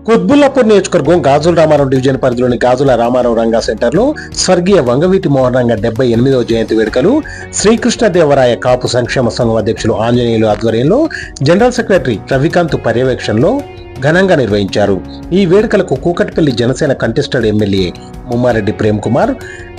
కుత్బుల్లాపూర్ నియోజకవర్గం గాజుల రామారావు డివిజన్ పరిధిలోని గాజుల రామారావు రంగా సెంటర్లో స్వర్గీయ వంగవీటి మోహన్ రంగ 78వ జయంతి వేడుకలు శ్రీకృష్ణదేవరాయ కాపు సంక్షేమ సంఘం అధ్యక్షులు ఆంజనేయులు ఆధ్వర్యంలో జనరల్ సెక్రటరీ రవికాంత్ పర్యవేక్షణలో ఘనంగా నిర్వహించారు. ఈ వేడుకలకు Kukatpally Janasena contested MLA Mummareddy Prem Kumar,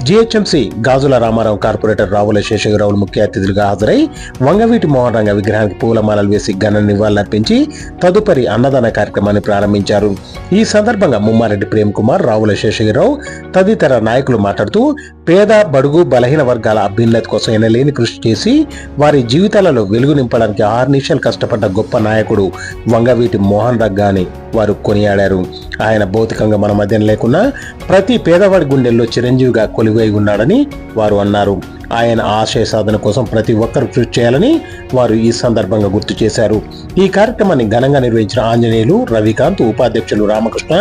GHMC Gajula Ramarao corporator Ravula శేషగిరావులు ముఖ్య అతిథులుగా హాజరై వంగవీటి మోహన్ రంగ విగ్రహానికి పూలమాలలు వేసి ఘన నివాళులర్పించి తదుపరి అన్నదాన కార్యక్రమాన్ని ప్రారంభించారు. ఈ సందర్భంగా ముమ్మారెడ్డి ప్రేమ్ కుమార్, రావుల శేషగిరావు తదితర నాయకులు మాట్లాడుతూ పేద బడుగు బలహీన వర్గాల అభ్యున్నతి కోసం ఎనలేని కృషి చేసి వారి జీవితాలలో వెలుగు నింపడానికి ఆర్నిషాలు కష్టపడ్డ గొప్ప నాయకుడు వంగవీటి మోహన్ రంగ అని వారు కొనియాడారు. ఆయన భౌతికంగా మన మధ్యన లేకున్నా ప్రతి పేదవాడి గుండెల్లో చిరంజీవిగా కొలువై ఉన్నాడని వారు అన్నారు. ఆయన ఆశయ సాధన కోసం ప్రతి ఒక్కరూ కృషి చేయాలని వారు ఈ సందర్భంగా గుర్తు చేశారు. ఈ కార్యక్రమాన్ని ఘనంగా నిర్వహించిన ఆంజనేయులు, రవికాంత్, ఉపాధ్యక్షులు రామకృష్ణ,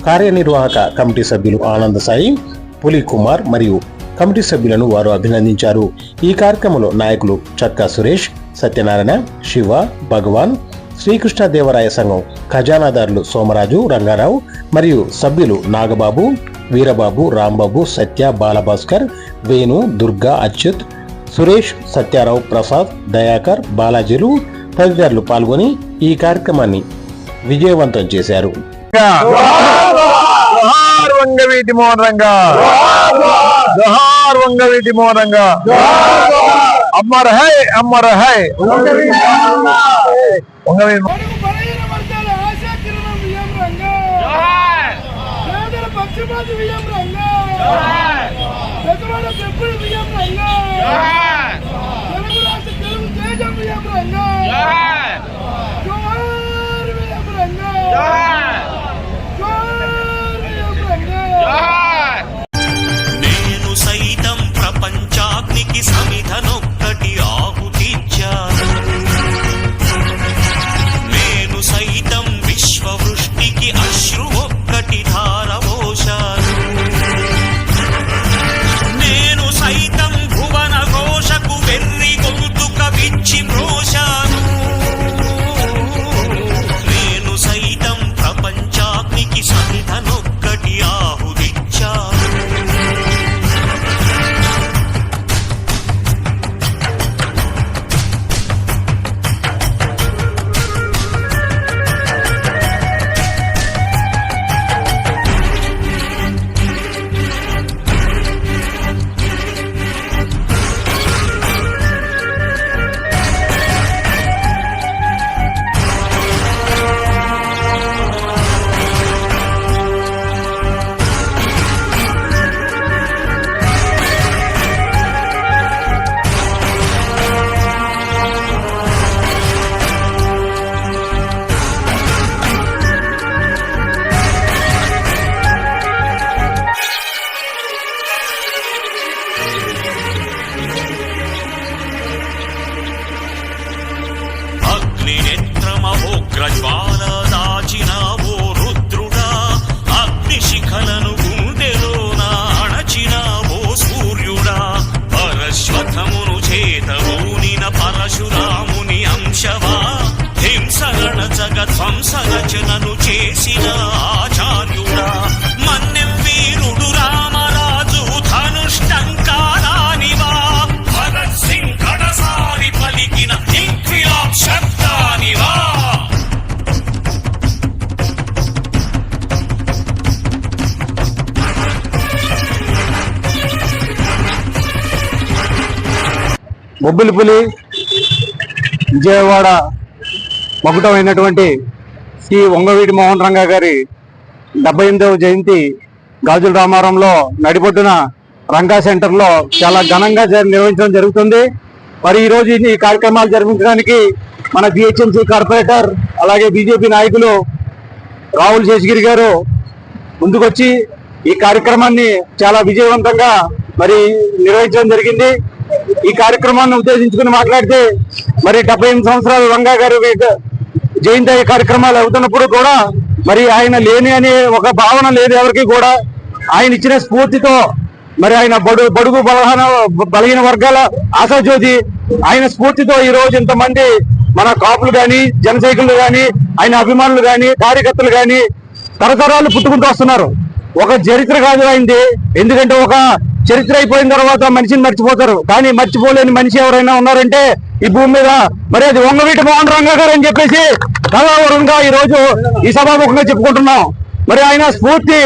కార్యనిర్వాహక కమిటీ సభ్యులు ఆనంద సాయి, పులి కుమార్ మరియు కమిటీ సభ్యులను వారు అభినందించారు. ఈ కార్యక్రమంలో నాయకులు చక్కా సురేష్, సత్యనారాయణ, శివ, భగవాన్, శ్రీకృష్ణదేవరాయ సంఘం ఖజానాదారులు సోమరాజు, రంగారావు మరియు సభ్యులు నాగబాబు, వీరబాబు, రాంబాబు, సత్య, బాలభాస్కర్, వేణు, దుర్గా, అచ్యుత్, సురేష్, సత్యారావు, ప్రసాద్, దయాకర్, బాలాజీలు తదితరులు పాల్గొని ఈ కార్యక్రమాన్ని విజయవంతం చేశారు. వంగవీటి మోహన్ రంగ, జోహార్ వంగవీటి మోహన్ రంగ, అమర్ హై అమర్ హై వంగవీటి నేను సైతం ప్రపంచాగ్నికి సమిధనొక్కటి ఆహుతిచ్చాను. నేను సైతం విశ్వవృష్టికి అశ్రు ఒక్కటి ధారపోశాను. నేను సైతం భువన ఘోషకు వెర్రి గొంతుక విచ్చి ప్రోశాను. నేను సైతం ప్రపంచాగ్నికి సమిధనొక్కటి ఆహుతిచ్చాను. అగ్నినేత్రమహోగ్రజ్వాల దాచినావో రుద్రుడా, అగ్నిశిఖలను గుండెలోన అణచినావో సూర్యుడా, పరశ్వథమును చేతవూనిన పరశురాముని అంశవా, హింసగణచగ ధ్వంసరచనను చేసిన ఆచార్యుడా, మన్నెం వీరుడు రామరాజు ధనుష్టంకారానివా, భగత్ సింగ్ కడసారి పలికిన ఇంక్విలాబ్ శబ్దానివా. బొబ్బిలిపులి విజయవాడ మకుటమైనటువంటి శ్రీ వంగవీటి మోహన్ రంగ గారి 78వ జయంతి గాజుల రామారంలో నడిబొడ్డున రంగా సెంటర్లో చాలా ఘనంగా నిర్వహించడం జరుగుతుంది. మరి ఈరోజు ఈ కార్యక్రమాలు జరిపించడానికి మన జిహెచ్ఎంసీ కార్పొరేటర్ అలాగే బీజేపీ నాయకులు రావుల శేషగిరి గారు ముందుకొచ్చి ఈ కార్యక్రమాన్ని చాలా విజయవంతంగా మరి నిర్వహించడం జరిగింది. ఈ కార్యక్రమాన్ని ఉద్దేశించుకుని మాట్లాడితే మరి 78 సంవత్సరాలు రంగా గారు జయంతి కార్యక్రమాలు అవుతున్నప్పుడు కూడా మరి ఆయన లేని అనే ఒక భావన లేదు ఎవరికి కూడా. ఆయన ఇచ్చిన స్ఫూర్తితో మరి ఆయన బడుగు బలహీన వర్గాల ఆశాజ్యోతి ఆయన స్ఫూర్తితో ఈ రోజు ఇంతమంది మన కాపులు కానీ జన సైకిళ్ళు కానీ ఆయన అభిమానులు కానీ కార్యకర్తలు కానీ తరతరాలు పుట్టుకుంటూ వస్తున్నారు. ఒక చరిత్ర కాదు అయింది, ఎందుకంటే ఒక చరిత్ర అయిపోయిన తర్వాత మనిషిని మర్చిపోతారు, కానీ మర్చిపోలేని మనిషి ఎవరైనా ఉన్నారంటే ఈ భూమి మీద మరి అది వంగవీటి మోహన్ రంగా గారు అని చెప్పేసి కళావరంగా ఈ రోజు ఈ సభాముఖంగా చెప్పుకుంటున్నాం. మరి ఆయన స్ఫూర్తి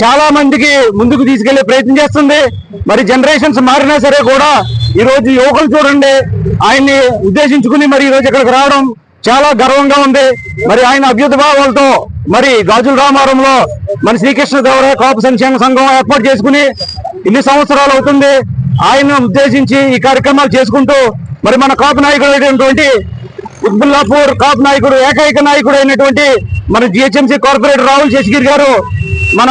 చాలా మందికి ముందుకు తీసుకెళ్లే ప్రయత్నం చేస్తుంది. మరి జనరేషన్స్ మారినా సరే కూడా ఈ రోజు యువకులు చూడండి ఆయన్ని ఉద్దేశించుకుని మరి ఈ రోజు ఇక్కడికి రావడం చాలా గర్వంగా ఉంది. మరి ఆయన అభ్యుత భావాలతో మరి గాజుల రామారంలో మన శ్రీకృష్ణదేవరాయ కాపు సంక్షేమ సంఘం ఏర్పాటు చేసుకుని ఇన్ని సంవత్సరాలు అవుతుంది. ఆయన ఉద్దేశించి ఈ కార్యక్రమాలు చేసుకుంటూ మరి మన కాపు నాయకుడు అయినటువంటి కుత్బుల్లాపూర్ కాపు నాయకుడు ఏకైక నాయకుడు అయినటువంటి మన జిహెచ్ఎంసీ కార్పొరేటర్ రాహుల్ శేషగిరి గారు మన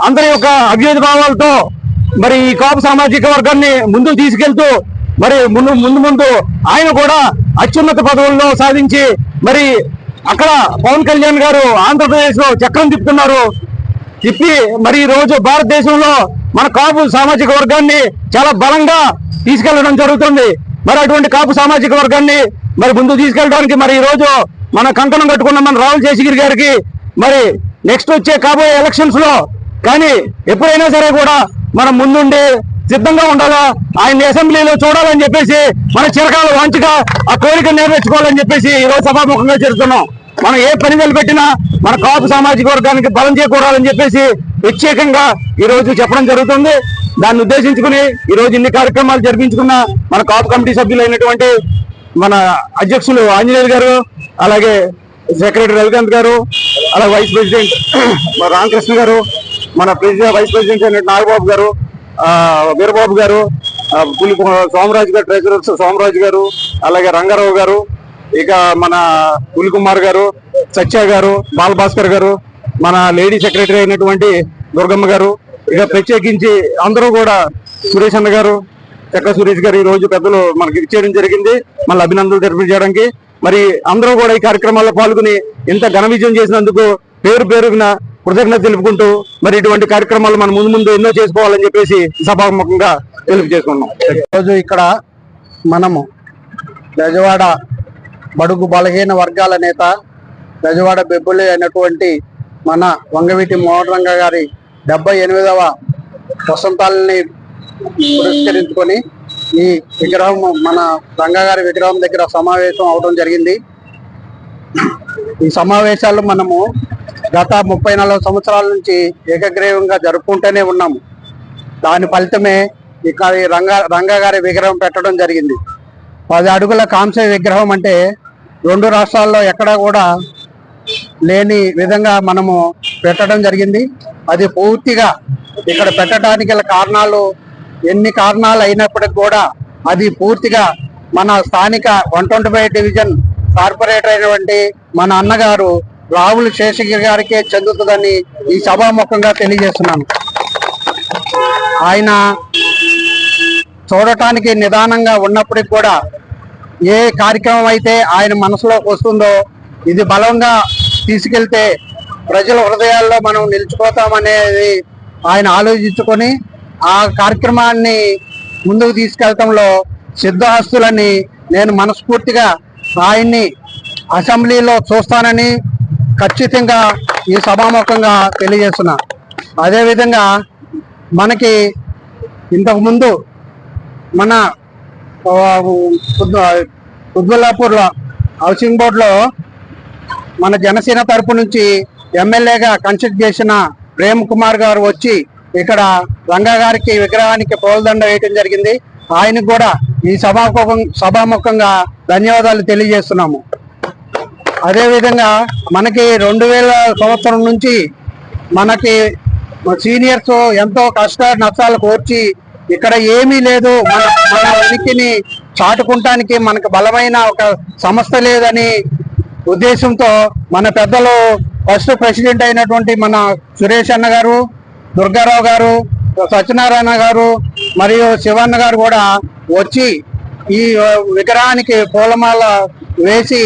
అందరి యొక్క అభ్యుత భావాలతో మరి ఈ కాపు సామాజిక వర్గాన్ని ముందుకు తీసుకెళ్తూ మరి ముందు ఆయన కూడా అత్యున్నత పదవుల్లో సాధించి మరి అక్కడ పవన్ కళ్యాణ్ గారు ఆంధ్రప్రదేశ్ లో చక్రం తిప్పుతున్నారు. తిప్పి మరి ఈ రోజు భారతదేశంలో మన కాపు సామాజిక వర్గాన్ని చాలా బలంగా తీసుకెళ్లడం జరుగుతుంది. మరి అటువంటి కాపు సామాజిక వర్గాన్ని మరి ముందుకు తీసుకెళ్ళడానికి మరి ఈ రోజు మన కంకణం కట్టుకున్న మన రాహుల్ శేషగిరి గారికి మరి నెక్స్ట్ వచ్చే కాబోయే ఎలక్షన్స్ లో కానీ ఎప్పుడైనా సరే కూడా మనం ముందుండి సిద్ధంగా ఉండాలా, ఆయన అసెంబ్లీలో చూడాలని చెప్పేసి మన చిరకాల వాంఛగా ఆ కోరిక నెరవేర్చుకోవాలని చెప్పేసి ఈ రోజు సభాముఖంగా చేస్తున్నాం. మనం ఏ పని నిలబెట్టినా మన కాపు సామాజిక వర్గానికి బలం చేకూరాలని చెప్పేసి ప్రత్యేకంగా ఈ రోజు చెప్పడం జరుగుతుంది. దాన్ని ఉద్దేశించుకుని ఈ రోజు ఇన్ని కార్యక్రమాలు జరిపించుకున్న మన కాపు కమిటీ సభ్యులైనటువంటి మన అధ్యక్షులు ఆంజనేయులు గారు, అలాగే సెక్రటరీ రవికాంత్ గారు, అలాగే వైస్ ప్రెసిడెంట్ రామకృష్ణ గారు, మన వైస్ ప్రెసిడెంట్ అయిన నాగబాబు గారు, వీరబాబు గారు, సోమరాజు గారు, ట్రెజరర్ సోమరాజు గారు, అలాగే రంగారావు గారు, ఇక మన పులికుమార్ గారు, సత్య గారు, బాలభాస్కర్ గారు, మన లేడీ సెక్రటరీ అయినటువంటి దుర్గమ్మ గారు, ఇక ప్రత్యేకించి అందరూ కూడా సురేష్ అన్న గారు, చక్క సురేష్ గారు ఈ రోజు పెద్దలు మనకి ఇచ్చేయడం జరిగింది మన అభినందనలు తెలియజేయడానికి. మరి అందరూ కూడా ఈ కార్యక్రమాల్లో పాల్గొని ఇంత ఘన విజయం చేసినందుకు పేరు పేరున కృతజ్ఞత తెలుపుకుంటూ మరి ఇటువంటి కార్యక్రమాలు మనం ముందు ఎన్నో చేసుకోవాలని చెప్పేసి సభాముఖంగా తెలియజేసుకున్నాం. ఈరోజు ఇక్కడ మనము బెజవాడ బడుగు బలహీన వర్గాల నేత బెజవాడ బెబ్బులి అయినటువంటి మన వంగవీటి మోహన్ రంగా గారి 78వ వసంతాలని పురస్కరించుకొని ఈ విగ్రహం మన రంగా గారి విగ్రహం దగ్గర సమావేశం అవడం జరిగింది. ఈ సమావేశాలు మనము గత 34 సంవత్సరాల నుంచి ఏకగ్రీవంగా జరుపుకుంటూనే ఉన్నాము. దాని ఫలితమే ఇక్కడ ఈ రంగా గారి విగ్రహం పెట్టడం జరిగింది. 10 అడుగుల కాంస్య విగ్రహం అంటే 2 రాష్ట్రాల్లో ఎక్కడా కూడా లేని విధంగా మనము పెట్టడం జరిగింది. అది పూర్తిగా ఇక్కడ పెట్టడానికి గల కారణాలు ఎన్ని కారణాలు అయినప్పటికీ కూడా అది పూర్తిగా మన స్థానిక 125 డివిజన్ కార్పొరేటర్ అయినటువంటి మన అన్నగారు రాహుల్ శేషగిరి గారికే చెందుతుందని ఈ సభాముఖంగా తెలియజేస్తున్నాను. ఆయన చూడటానికి నిదానంగా ఉన్నప్పటికి కూడా ఏ కార్యక్రమం అయితే ఆయన మనసులోకి వస్తుందో ఇది బలంగా తీసుకెళ్తే ప్రజల హృదయాల్లో మనం నిలిచిపోతామనేది ఆయన ఆలోచించుకొని ఆ కార్యక్రమాన్ని ముందుకు తీసుకెళ్లడంలో సిద్ధహస్తులని నేను మనస్ఫూర్తిగా ఆయన్ని అసెంబ్లీలో చూస్తానని ఖచ్చితంగా ఈ సభాముఖంగా తెలియజేస్తున్నా. అదేవిధంగా మనకి ఇంతకుముందు మన కుత్బుల్లాపూర్లో హౌసింగ్ బోర్డులో మన జనసేన తరపు నుంచి ఎమ్మెల్యేగా కన్స్ట్రక్ట్ చేసిన ప్రేమ్ కుమార్ గారు వచ్చి ఇక్కడ రంగా గారికి విగ్రహానికి పూలదండ వేయటం జరిగింది. ఆయనకు కూడా ఈ సభాముఖంగా ధన్యవాదాలు తెలియజేస్తున్నాము. అదేవిధంగా మనకి 2000 సంవత్సరం నుంచి మనకి సీనియర్స్ ఎంతో కష్ట నష్టాలు కోర్చి ఇక్కడ ఏమీ లేదు, మన ఉనికిని చాటుకుంటానికి మనకు బలమైన ఒక సంస్థ లేదని ఉద్దేశంతో మన పెద్దలు ఫస్ట్ ప్రెసిడెంట్ అయినటువంటి మన సురేష్ అన్న గారు, దుర్గారావు గారు, సత్యనారాయణ గారు మరియు శివన్న గారు కూడా వచ్చి ఈ విగ్రహానికి పూలమాల వేసి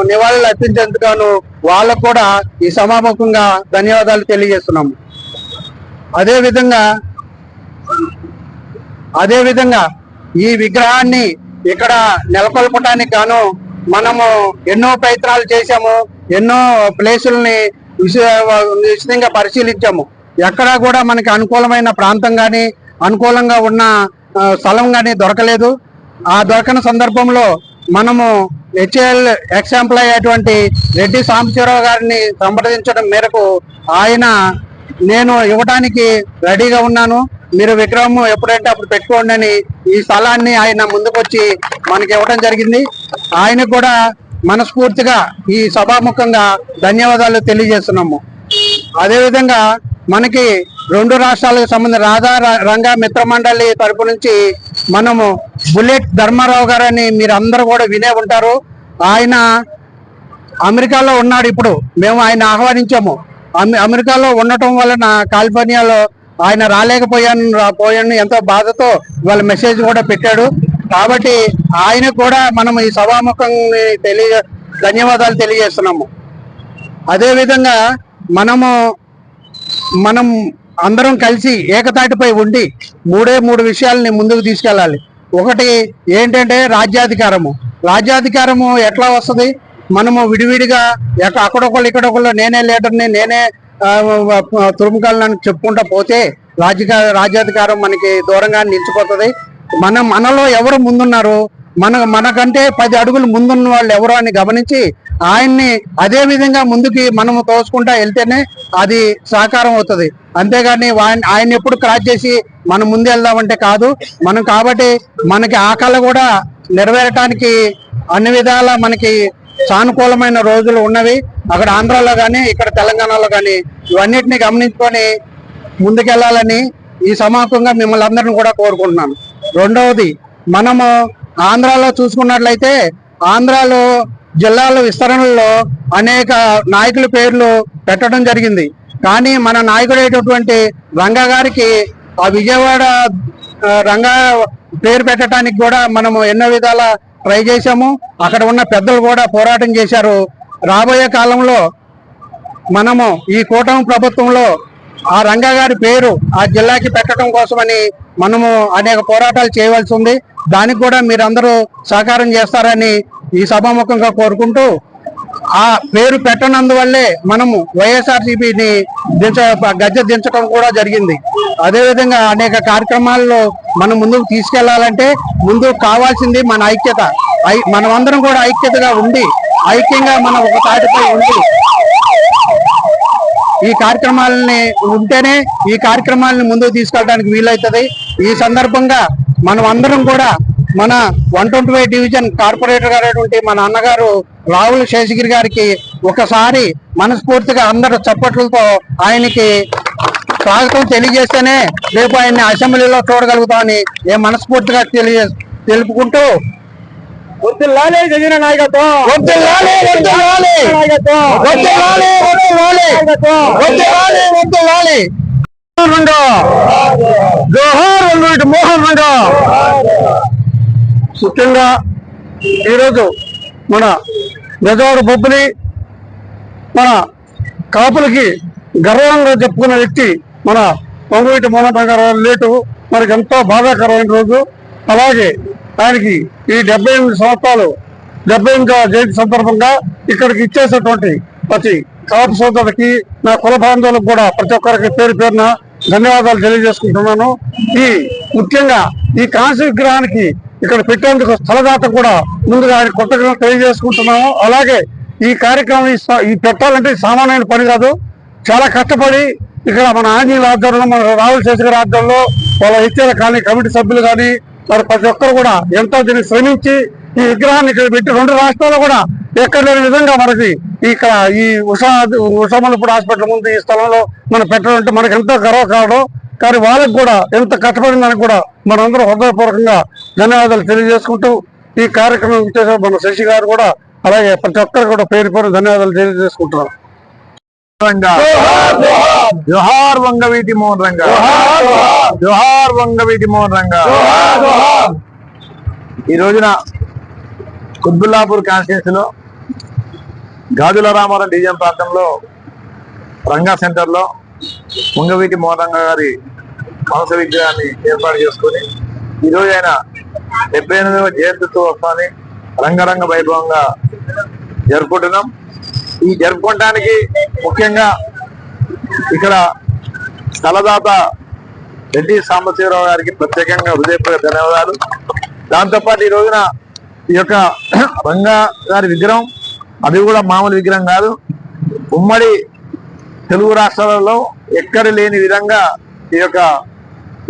నివాళులు అర్పించేందుకు వాళ్ళకు కూడా ఈ సభాముఖంగా ధన్యవాదాలు తెలియజేస్తున్నాము. అదేవిధంగా ఈ విగ్రహాన్ని ఇక్కడ నెలకొల్పడానికి గాను మనము ఎన్నో ప్రయత్నాలు చేశాము. ఎన్నో ప్లేసుల్ని నిశ్చితంగా పరిశీలించాము. ఎక్కడా కూడా మనకి అనుకూలమైన ప్రాంతం కానీ అనుకూలంగా ఉన్న స్థలం కానీ దొరకలేదు. ఆ దొరకని సందర్భంలో మనము హెచ్ఏఎల్ ఎక్స్ ఎంప్లాయ్ అటువంటి రెడ్డి సాంబశివరావు గారిని సంప్రదించడం మేరకు నేను ఇవ్వడానికి రెడీగా ఉన్నాను, మీరు విగ్రహం ఎప్పుడంటే అప్పుడు పెట్టుకోండి అని ఈ స్థలాన్ని ఆయన ముందుకొచ్చి మనకి ఇవ్వడం జరిగింది. ఆయనకు కూడా మనస్ఫూర్తిగా ఈ సభాముఖంగా ధన్యవాదాలు తెలియజేస్తున్నాము. అదేవిధంగా మనకి 2 రాష్ట్రాలకు సంబంధించిన రాధా రంగా మిత్ర మండలి తరపు నుంచి మనము బుల్లెట్ ధర్మారావు గారని మీరు అందరూ కూడా వినే ఉంటారు. ఆయన అమెరికాలో ఉన్నాడు. ఇప్పుడు మేము ఆయన ఆహ్వానించాము. అమెరికాలో ఉండటం వలన కాలిఫోర్నియాలో ఆయన రాలేకపోయాను ఎంతో బాధతో వాళ్ళ మెసేజ్ కూడా పెట్టాడు. కాబట్టి ఆయన కూడా మనం ఈ సభాముఖంగా ధన్యవాదాలు తెలియజేస్తున్నాము. అదేవిధంగా మనం అందరం కలిసి ఏకతాటిపై ఉండి 3 విషయాలని ముందుకు తీసుకెళ్ళాలి. ఒకటి ఏంటంటే రాజ్యాధికారము ఎట్లా వస్తుంది? మనము విడివిడిగా అక్కడొకళ్ళు ఇక్కడొకళ్ళు నేనే లీడర్ని నేనే తురుముకాలని చెప్పుకుంటా పోతే రాజ్యాధికారం మనకి దూరంగా నిలిచిపోతుంది. మనలో ఎవరు ముందున్నారు, మనకంటే 10 అడుగులు ముందున్న వాళ్ళు ఎవరు అని గమనించి ఆయన్ని అదే విధంగా ముందుకి మనము తోసుకుంటా వెళ్తేనే అది సాకారం అవుతుంది. అంతేగాని ఆయన ఎప్పుడు క్రాస్ చేసి మనం ముందు వెళ్దామంటే కాదు. కాబట్టి మనకి ఆ కళ కూడా నెరవేరటానికి అన్ని విధాల మనకి సానుకూలమైన రోజులు ఉన్నవి. అక్కడ ఆంధ్రాలో కానీ ఇక్కడ తెలంగాణలో కానీ ఇవన్నిటిని గమనించుకొని ముందుకెళ్లాలని ఈ సమాపంగా మిమ్మల్ని అందరిని కూడా కోరుకుంటున్నాను. రెండవది, మనము ఆంధ్రాలో చూసుకున్నట్లయితే ఆంధ్రాలో జిల్లాల విస్తరణలో అనేక నాయకుల పేర్లు పెట్టడం జరిగింది. కానీ మన నాయకుడైనటువంటి రంగా గారికి ఆ విజయవాడ రంగా పేరు పెట్టడానికి కూడా మనము ఎన్నో విధాల ట్రై చేశాము. అక్కడ ఉన్న పెద్దలు కూడా పోరాటం చేశారు. రాబోయే కాలంలో మనము ఈ కూటమి ప్రభుత్వంలో ఆ రంగా గారి పేరు ఆ జిల్లాకి పెట్టడం కోసమని మనము అనేక పోరాటాలు చేయవలసి ఉంది. దానికి కూడా మీరందరూ సహకారం చేస్తారని ఈ సభాముఖంగా కోరుకుంటూ, ఆ పేరు పెట్టనందువల్లే మనము వైఎస్ఆర్సీపీని గద్దె దించడం కూడా జరిగింది. అదేవిధంగా అనేక కార్యక్రమాల్లో మనం ముందుకు తీసుకెళ్లాలంటే ముందుకు కావాల్సింది మన ఐక్యత. మనమందరం కూడా ఐక్యతగా ఉండి ఐక్యంగా మనం ఒక తాటిపై ఉండి ఈ కార్యక్రమాలని ఉంటేనే ఈ కార్యక్రమాలను ముందుకు తీసుకెళ్ళడానికి వీలవుతుంది. ఈ సందర్భంగా మనం అందరం కూడా మన 125 డివిజన్ కార్పొరేటర్ గారైనటువంటి మన అన్నగారు రావుల శేషగిరి గారికి ఒకసారి మనస్ఫూర్తిగా అందరూ చప్పట్లతో ఆయనకి స్వాగతం తెలియజేస్తేనే రేపు ఆయన్ని అసెంబ్లీలో చూడగలుగుతామని మనస్ఫూర్తిగా తెలుపుకుంటూ వర్ధిల్లాలి జగన్ నాయకత్వం, వర్ధిల్లాలి వర్ధిల్లాలి నాయకత్వం, వర్ధిల్లాలి వర్ధిల్లాలి వర్ధిల్లాలి వర్ధిల్లాలి జోహార్ వంగవీటి మోహన్ రంగా. ముఖ్యంగా ఈరోజు మన బెజవాడ బొబ్బులి మన కాపులకి గర్వంగా చెప్పుకున్న వ్యక్తి మన వంగవీటి మోహన్ రంగా లేటు మనకి ఎంతో బాధాకరమైన రోజు. అలాగే ఆయనకి ఈ 78 సంవత్సరాలు 78వ జయంతి సందర్భంగా ఇక్కడికి ఇచ్చేసినటువంటి ప్రతి కాపు సోదరులకి నా కుల బాంధవులకు కూడా ప్రతి ఒక్కరికి పేరు పేరున ధన్యవాదాలు తెలియజేసుకుంటున్నాను. ముఖ్యంగా ఈ కాంస్య విగ్రహానికి ఇక్కడ పెట్టేందుకు స్థలదాత కూడా ముందుగా ఆయన కొత్తగా తెలియజేసుకుంటున్నాము. అలాగే ఈ కార్యక్రమం ఈ పెట్టాలంటే సామాన్యమైన పని కాదు. చాలా కష్టపడి ఇక్కడ మన ఆంజనేయుల ఆధ్వర్యంలో మన రావుల శేషగిరి ఆధ్వర్యంలో వాళ్ళ హెచ్ఎల్ కానీ కమిటీ సభ్యులు కానీ మరి ప్రతి ఒక్కరు కూడా ఎంతో దీన్ని శ్రమించి ఈ విగ్రహాన్ని ఇక్కడ పెట్టి 2 రాష్ట్రాల్లో కూడా ఎక్కడ లేని విధంగా మనకి ఇక్కడ ఈ ఉషామలపూడి హాస్పిటల్ ముందు ఈ స్థలంలో మనం పెట్టడం అంటే మనకి ఎంతో గర్వకారణం. కానీ వాళ్ళకి కూడా ఎంత కష్టపడిన దానికి కూడా మనందరూ హృదయపూర్వకంగా ధన్యవాదాలు తెలియజేసుకుంటూ ఈ కార్యక్రమం చేసే మన శశి గారు కూడా అలాగే ప్రతి ఒక్కరు కూడా పేరు పేరు ధన్యవాదాలు తెలియజేసుకుంటున్నాం. జోహార్ వంగవీటి మోహన్ రంగా, జోహార్ వంగవీటి మోహన్ రంగా. ఈ రోజున కుత్బుల్లాపూర్ కాన్స్టిట్యూన్సీ లో గాజుల రామారావు డివిజన్ ప్రాంతంలో రంగా సెంటర్ లో వంగవీటి మోహన్ రంగా గారి మనస విగ్రహాన్ని ఏర్పాటు చేసుకుని ఈరోజు ఆయన 78వ జయంతితో వస్తామని రంగరంగ వైభవంగా జరుపుకుంటున్నాం. ఈ జరుపుకోవడానికి ముఖ్యంగా ఇక్కడ స్థలదాత రెడ్డి సాంబశివరావు గారికి ప్రత్యేకంగా హృదయపూర్వక ధన్యవాదాలు. దాంతోపాటు ఈ రోజున ఈ యొక్క రంగా గారి విగ్రహం అది కూడా మామూలు విగ్రహం కాదు, ఉమ్మడి తెలుగు రాష్ట్రాలలో ఎక్కడ లేని విధంగా ఈ యొక్క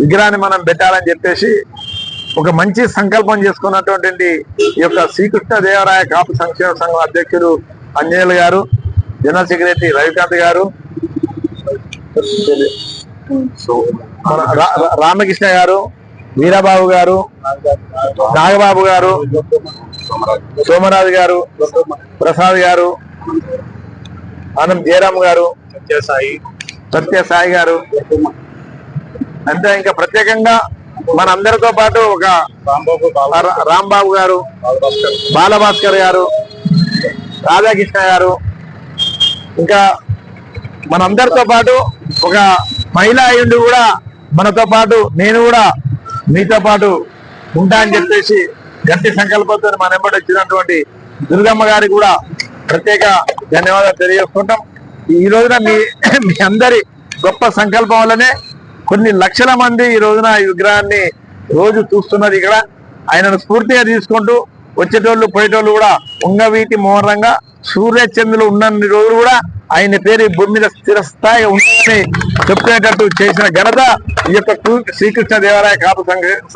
విగ్రహాన్ని మనం పెట్టాలని చెప్పేసి ఒక మంచి సంకల్పం చేసుకున్నటువంటి ఈ యొక్క శ్రీకృష్ణదేవరాయ కాపు సంక్షేమ సంఘం అధ్యక్షుడు అంజనేయులు గారు, జనరల్ సెక్రటరీ రవికాంత్ గారు, రామకృష్ణ గారు, వీరబాబు గారు, నాగబాబు గారు, సోమరాజు గారు, ప్రసాద్ గారు, ఆనంద్ జయరామ్ గారు, సత్యసాయి గారు, అంటే ఇంకా ప్రత్యేకంగా మనందరితో పాటు ఒక రాంబాబు గారు, బాలభాస్కర్ గారు, రాధాకృష్ణ గారు, ఇంకా మనందరితో పాటు ఒక మహిళా అయ్యుండి కూడా మనతో పాటు నేను కూడా మీతో పాటు ఉంటా అని చెప్పేసి గట్టి సంకల్పంతో మన వెంబడి వచ్చినటువంటి దుర్గమ్మ గారికి కూడా ప్రత్యేక ధన్యవాదాలు తెలియజేసుకుంటాం. ఈ రోజున మీ అందరి గొప్ప సంకల్పం వల్లనే కొన్ని లక్షల మంది ఈ రోజున ఈ విగ్రహాన్ని రోజు చూస్తున్నారు. ఇక్కడ ఆయనను స్ఫూర్తిగా తీసుకుంటూ వచ్చేటోళ్ళు పోయేటోళ్ళు కూడా ఉంగవీటి మోహరంగా సూర్యచంద్రులు ఉన్నన్ని రోజులు కూడా ఆయన పేరు భూమి మీద స్థిరస్థాయిగా ఉంటుందని చెప్పుకునేటట్టు చేసిన ఘనత ఈ యొక్క శ్రీకృష్ణదేవరాయ కాపు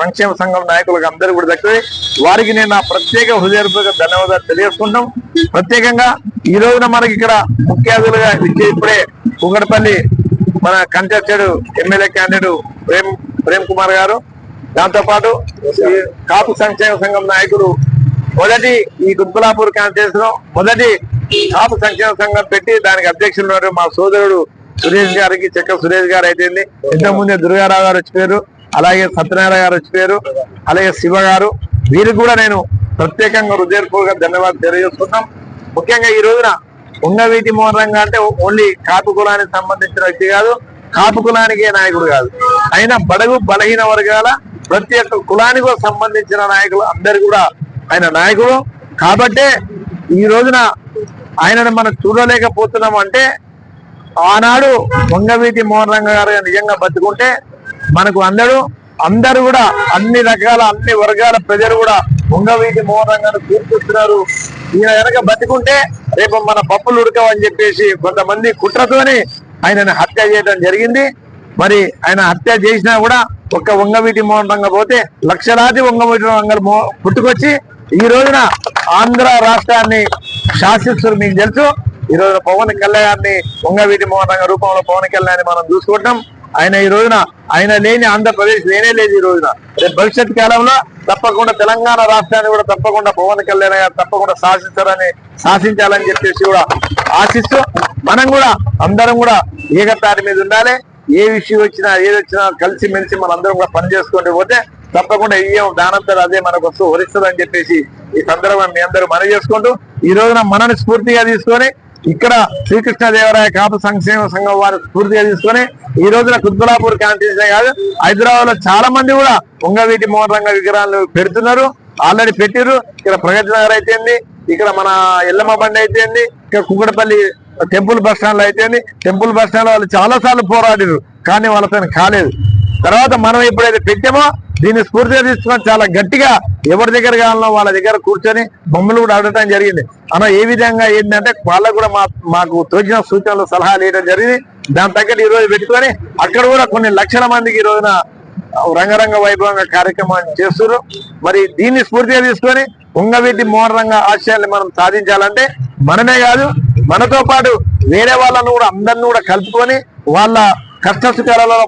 సంక్షేమ సంఘం నాయకులకు అందరూ కూడా దక్కుతాయి. వారికి నేను నా ప్రత్యేక హృదయపూర్వక ధన్యవాదాలు తెలియజేసుకుంటాం. ప్రత్యేకంగా ఈ రోజున మనకి ఇక్కడ ముఖ్య అతిథులుగా ఇప్పుడే కుంగడపల్లి మన contested MLA candidate Prem Kumar గారు, దాంతోపాటు కాపు సంక్షేమ సంఘం నాయకుడు మొదటి ఈ కుత్బులాపూర్ కాన్స్టిట్యూన్సీ లో మొదటి కాపు సంక్షేమ సంఘం పెట్టి దానికి అధ్యక్షులు మా సోదరుడు సురేష్ గారికి, చెక్క సురేష్ గారు అయితే ఇంతకుముందే దుర్గారావు గారు వచ్చిపోయారు, అలాగే సత్యనారాయణ గారు వచ్చిపోయారు, అలాగే శివ గారు, వీరికి కూడా నేను ప్రత్యేకంగా హృదయపూర్వక ధన్యవాదాలు తెలియజేస్తున్నాం. ముఖ్యంగా ఈ రోజున ఉంగవీటి మోహన్ రంగా అంటే ఓన్లీ కాపు కులానికి సంబంధించిన వ్యక్తి కాదు, కాపు కులానికే నాయకుడు కాదు, అయినా బడుగు బలహీన వర్గాల ప్రతి ఒక్క కులానికి సంబంధించిన నాయకులు అందరు కూడా ఆయన నాయకుడు. కాబట్టే ఈ రోజున ఆయనను మనం చూడలేకపోతున్నాం. అంటే ఆనాడు వంగవీటి మోహన్ రంగ గారు నిజంగా బతుకుంటే మనకు అందరూ కూడా అన్ని రకాల అన్ని వర్గాల ప్రజలు కూడా వంగవీటి మోహన్ రంగాను కూర్చున్నారు. ఈయన కనుక బతుకుంటే రేపు మన పప్పులు ఉడకవని చెప్పేసి కొంతమంది కుట్రతోని ఆయనను హత్య చేయడం జరిగింది. మరి ఆయన హత్య చేసినా కూడా ఒక్క వంగవీటి మోహన్ రంగ పోతే లక్షలాది వంగవీటి రంగలు పుట్టుకొచ్చి ఈ రోజున ఆంధ్ర రాష్ట్రాన్ని శాసిస్తున్నారు. మీకు తెలుసు, ఈ రోజున పవన్ కళ్యాణ్ని వంగవీటి మోహన్ రంగ రూపంలో పవన్ కళ్యాణ్ మనం చూసుకుంటాం. ఆయన ఈ రోజున ఆయన లేని ఆంధ్రప్రదేశ్ లేనే లేదు. ఈ రోజున రేపు భవిష్యత్ కాలంలో తప్పకుండా తెలంగాణ రాష్ట్రాన్ని కూడా తప్పకుండా పవన్ కళ్యాణ్ గారు తప్పకుండా శాసించాలని చెప్పేసి కూడా ఆశిస్తూ మనం కూడా అందరం కూడా ఏకతాటి మీద ఉండాలి. ఏ విషయం వచ్చినా ఏది వచ్చినా కలిసి మెలిసి మనందరం కూడా పని చేసుకుంటూ పోతే తప్పకుండా ఇయ్యం దానంతరం అదే మనకు వస్తూ వరిస్తుంది అని చెప్పేసి ఈ సందర్భంగా మీ అందరూ మనవి చేసుకుంటూ ఈ రోజున మనని స్ఫూర్తిగా తీసుకొని ఇక్కడ శ్రీకృష్ణదేవరాయ కాపు సంక్షేమ సంఘం వారి స్ఫూర్తిగా తీసుకొని ఈ రోజున కుత్బులాపూర్ కాన్స్టిట్యూన్సీ కాదు, హైదరాబాద్ లో చాలా మంది కూడా వంగవీటి మోహన్ రంగ విగ్రహాలు పెడుతున్నారు, ఆల్రెడీ పెట్టిర్రు. ఇక్కడ ప్రగతి నగర్ అయితేంది, ఇక్కడ మన ఎల్లమ్మ బండి అయితేంది, ఇక్కడ కుక్కడపల్లి టెంపుల్ బస్ స్టాండ్ లో అయితేంది. టెంపుల్ బస్ స్టాండ్ లో వాళ్ళు చాలా సార్లు పోరాడిరు, కానీ వాళ్ళతో కాలేదు. తర్వాత మనం ఎప్పుడైతే పెట్టామో దీన్ని స్ఫూర్తిగా తీసుకొని చాలా గట్టిగా ఎవరి దగ్గర కావాలనో వాళ్ళ దగ్గర కూర్చొని బొమ్మలు కూడా అడగడం జరిగింది. అన్న ఏ విధంగా ఏంటంటే వాళ్ళకు కూడా మాకు తోచిన సూచనలు సలహాలు వేయడం జరిగింది. దాని తగ్గట్టు ఈ రోజు పెట్టుకొని అక్కడ కూడా కొన్ని లక్షల మందికి ఈ రోజున రంగరంగ వైభవంగా కార్యక్రమాన్ని చేస్తున్నారు. మరి దీన్ని స్ఫూర్తిగా తీసుకొని వంగవీటి మోహన్ రంగ ఆశయాల్ని మనం సాధించాలంటే మనమే కాదు, మనతో పాటు వేరే వాళ్ళను కూడా అందరిని కూడా కలుపుకొని వాళ్ళ కష్ట సుఖాలలో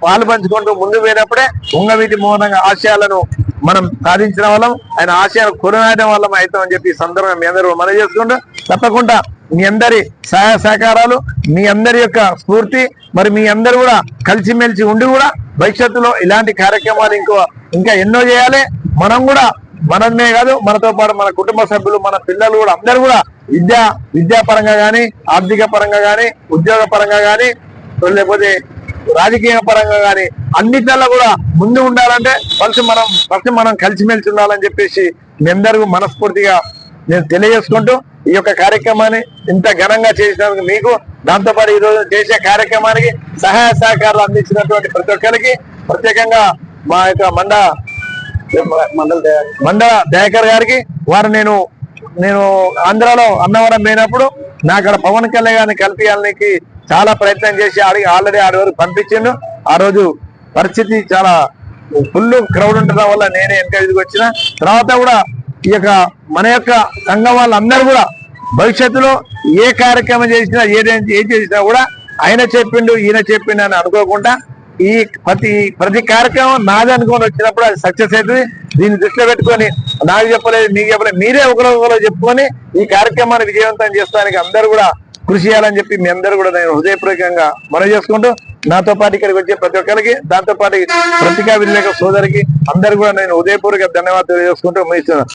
పాలు పంచుకుంటూ ముందు పోయినప్పుడే వంగవీటి మోహన్ రంగ ఆశయాలను మనం సాధించిన వాళ్ళం, ఆయన ఆశయాలు కొనసాగడం వల్ల అవుతామని చెప్పి ఈ సందర్భంగా మీ అందరూ మనం చేసుకుంటూ తప్పకుండా మీ అందరి సహాయ సహకారాలు, మీ అందరి యొక్క స్ఫూర్తి, మరి మీ అందరూ కూడా కలిసిమెలిసి ఉండి కూడా భవిష్యత్తులో ఇలాంటి కార్యక్రమాలు ఇంకా ఎన్నో చేయాలి. మనం కూడా మనమే కాదు, మనతో పాటు మన కుటుంబ సభ్యులు, మన పిల్లలు కూడా అందరూ కూడా విద్యాపరంగా కానీ, ఆర్థిక పరంగా కానీ, ఉద్యోగ పరంగా కానీ, లేకపోతే రాజకీయ పరంగా కానీ అన్నిటిలో కూడా ముందు ఉండాలంటే ఫస్ట్ మనం కలిసిమెలిసి ఉండాలని చెప్పేసి మీ అందరూ మనస్ఫూర్తిగా నేను తెలియజేసుకుంటూ ఈ యొక్క కార్యక్రమాన్ని ఇంత ఘనంగా చేసినందుకు మీకు, దాంతోపాటు ఈ రోజు చేసే కార్యక్రమానికి సహాయ సహకారాలు అందించినటువంటి ప్రతి ఒక్కరికి ప్రత్యేకంగా మా యొక్క మండల దయాకర్ గారికి, వారు నేను ఆంధ్రాలో అన్నవరం పోయినప్పుడు నా అక్కడ పవన్ కళ్యాణ్ గారిని కల్పించాలనికి చాలా ప్రయత్నం చేసి ఆల్రెడీ ఆడి వరకు పంపించిండు. ఆ రోజు పరిస్థితి చాలా ఫుల్ క్రౌడ్ ఉండడం వల్ల నేనే ఎంకరేజ్కి వచ్చిన. తర్వాత కూడా ఈ యొక్క మన యొక్క సంఘం వాళ్ళందరూ కూడా భవిష్యత్తులో ఏ కార్యక్రమం చేసినా ఏం చేసినా కూడా ఆయన చెప్పిండు ఈయన చెప్పిండు అని అనుకోకుండా ఈ ప్రతి కార్యక్రమం నాది అనుకొని వచ్చినప్పుడు అది సక్సెస్ అవుతుంది. దీన్ని దృష్టిలో పెట్టుకొని నాకు చెప్పలేదు మీకు చెప్పలేదు, మీరే ఒకరొకరు చెప్పుకొని ఈ కార్యక్రమాన్ని విజయవంతం చేస్తానికి అందరూ కూడా కృషి చేయాలని చెప్పి మీ అందరూ కూడా నేను హృదయపూర్వకంగా మనవి చేసుకుంటూ, నాతో పాటు ఇక్కడికి వచ్చే ప్రతి ఒక్కరికి, దాంతో పాటు పత్రికా విలేకరుల సోదరికి అందరూ కూడా నేను హృదయపూర్వక ధన్యవాదాలు తెలియజేసుకుంటూ ముగిస్తున్నాను.